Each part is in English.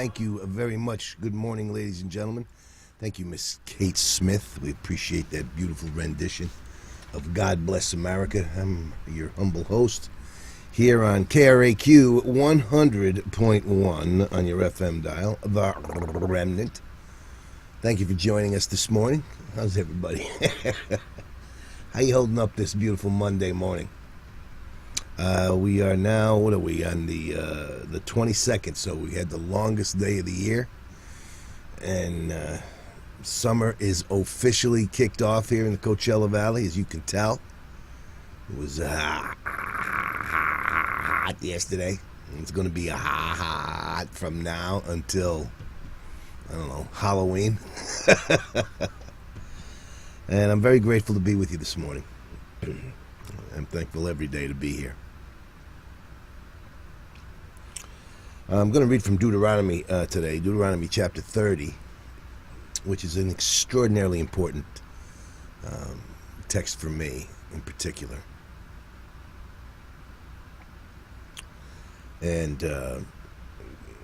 Thank you very much. Good morning, ladies and gentlemen. Thank you, Miss Kate Smith. We appreciate that beautiful rendition of God Bless America. I'm your humble host here on KRAQ 100.1 on your FM dial, the Remnant. Thank you for joining us this morning. How's everybody? How you holding up this beautiful Monday morning? We are now, what are we, on the 22nd, so we had the longest day of the year, and summer is officially kicked off here in the Coachella Valley, as you can tell. It was hot yesterday. It's going to be hot from now until, I don't know, Halloween. And I'm very grateful to be with you this morning. I'm thankful every day to be here. I'm going to read from Deuteronomy today, Deuteronomy chapter 30, which is an extraordinarily important text for me in particular. And there's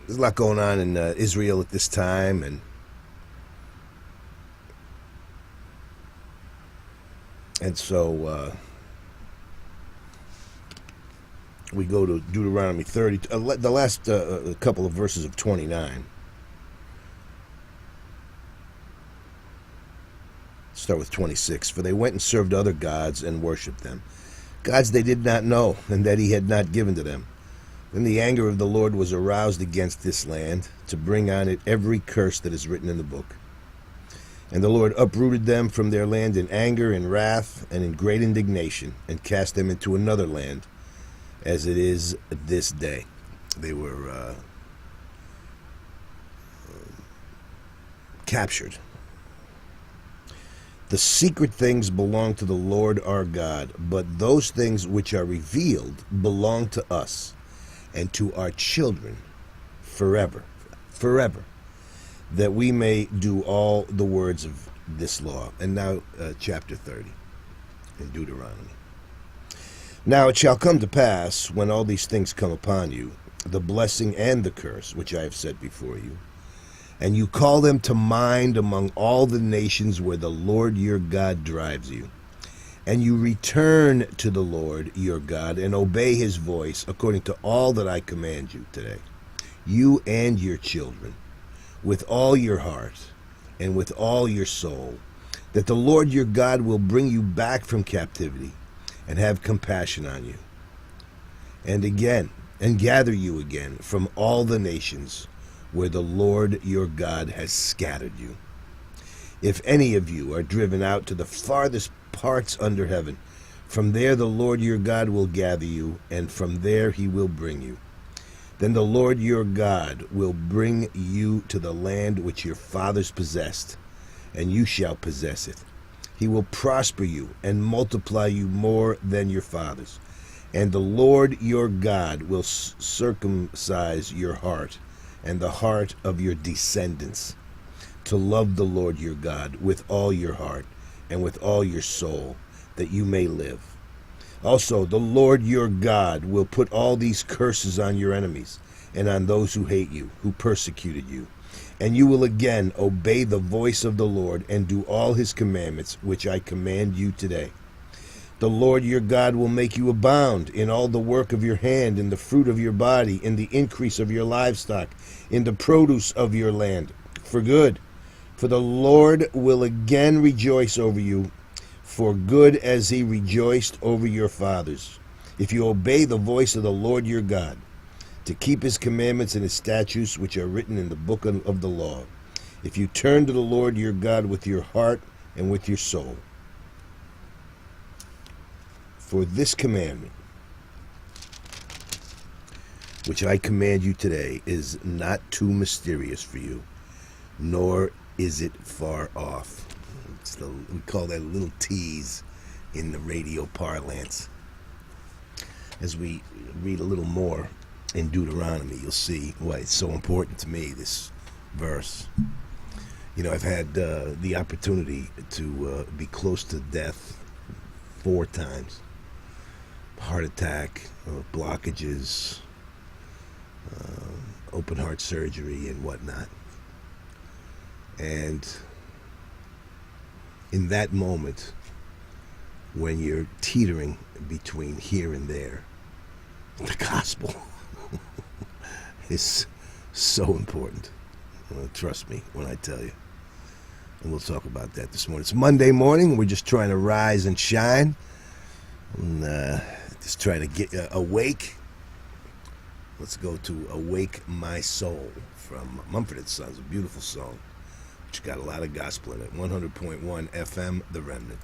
a lot going on in Israel at this time, and so we go to Deuteronomy 30, the last couple of verses of 29. Start with 26. For they went and served other gods and worshipped them, gods they did not know and that he had not given to them. Then the anger of the Lord was aroused against this land to bring on it every curse that is written in the book. And the Lord uprooted them from their land in anger and wrath and in great indignation, and cast them into another land, as it is this day. They were captured. The secret things belong to the Lord our God, but those things which are revealed belong to us and to our children forever, that we may do all the words of this law. And now chapter 30 in Deuteronomy. Now it shall come to pass, when all these things come upon you, the blessing and the curse, which I have set before you, and you call them to mind among all the nations where the Lord your God drives you, and you return to the Lord your God and obey his voice according to all that I command you today, you and your children, with all your heart and with all your soul, that the Lord your God will bring you back from captivity and have compassion on you, and gather you again from all the nations where the Lord your God has scattered you. If any of you are driven out to the farthest parts under heaven, from there the Lord your God will gather you, and from there he will bring you. Then the Lord your God will bring you to the land which your fathers possessed, and you shall possess it. He will prosper you and multiply you more than your fathers. And the Lord your God will circumcise your heart and the heart of your descendants, to love the Lord your God with all your heart and with all your soul, that you may live. Also, the Lord your God will put all these curses on your enemies and on those who hate you, who persecuted you. And you will again obey the voice of the Lord and do all his commandments, which I command you today. The Lord your God will make you abound in all the work of your hand, in the fruit of your body, in the increase of your livestock, in the produce of your land, for good. For the Lord will again rejoice over you, for good, as he rejoiced over your fathers, if you obey the voice of the Lord your God, to keep his commandments and his statutes which are written in the book of the law, if you turn to the Lord your God with your heart and with your soul. For this commandment, which I command you today, is not too mysterious for you, nor is it far off. We call that a little tease in the radio parlance. As we read a little more in Deuteronomy, you'll see why it's so important to me, this verse. You know, I've had the opportunity to be close to death 4 times. Heart attack, blockages, open heart surgery and whatnot. And in that moment, when you're teetering between here and there, the gospel is so important. Trust me when I tell you. And we'll talk about that this morning. It's Monday morning. We're just trying to rise and shine. And just trying to get awake. Let's go to Awake My Soul from Mumford & Sons. A beautiful song, which got a lot of gospel in it. 100.1 FM, The Remnant.